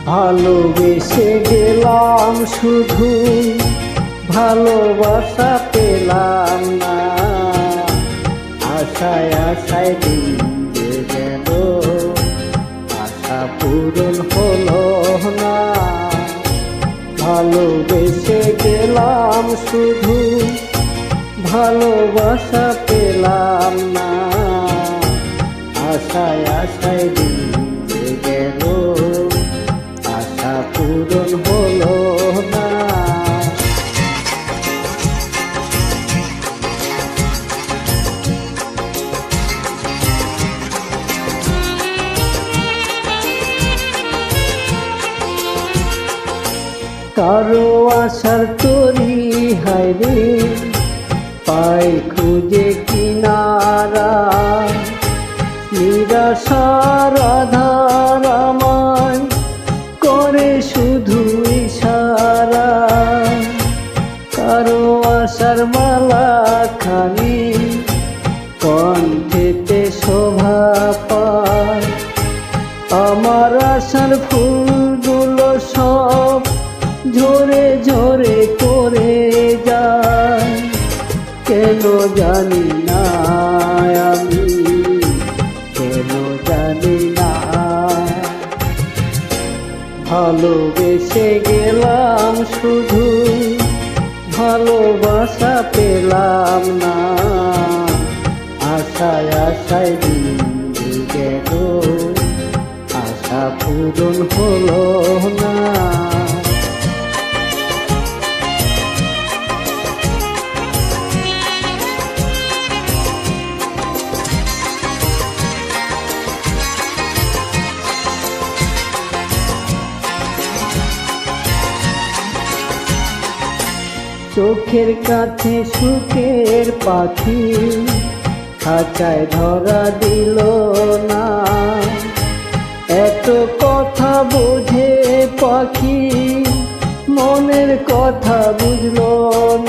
ভালোবেসে গেলাম শুধু ভালোবাসা পেলাম না, আশায় আশায় দিন যে গেল আশা পূরণ হলো না। ভালোবেসে গেলাম শুধু ভালোবাসা পেলাম না, আশায় আশায় দিন যে গেল আশা পূরণ হলো না। কারো আশার তরি হায়রে পাই খুঁজে কিনারা, নিরাশার আধার আমায় করে শুধু ইশারা। কারো আশার মালা খানি কণ্ঠেতে শোভা পায়, আমার আশার ফুলগুলো সব ঝরে ঝরে করে যায়। কেন জানি না আমি, কেন জানি না। ভালোবেসে গেলাম শুধু ভালোবাসা পেলাম না, আশায় আশায় দিন গেল আশা পূরণ হলো না। চোখের কাছে সুখের পাখি খাঁচায় ধরা দিল না, এত কথা বোঝে পাখি মনের কথা বুঝলো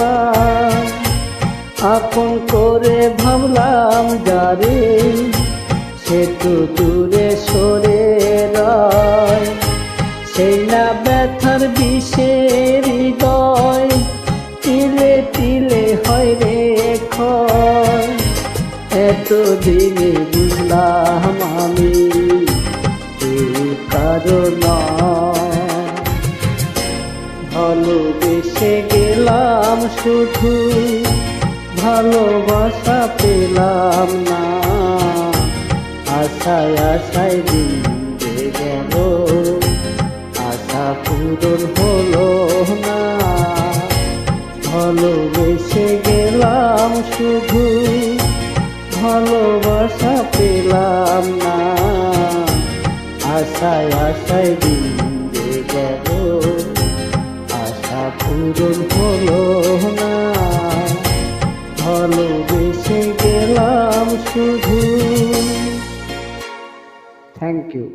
না। আপন করে ভাবলাম যারে সে তো দূরে সরে রয়, সেই না ব্যথার বিষের হৃদয় তিলে তিলে হয় রে ক্ষয়। এতদিনে বুঝলাম আমি এই কারণ, ভালোবেসে গেলাম শুধু ভালোবাসা পেলাম না, আশায় আশায় দিন যে গেল আশা পূরণ হলো না। ভালোবেসে গেলাম শুধু ভালোবাসা পেলাম না, আশায় আশায় দিন যে গেল আশা পূরণ হলো না। ভালোবেসে গেলাম শুধু। Thank you.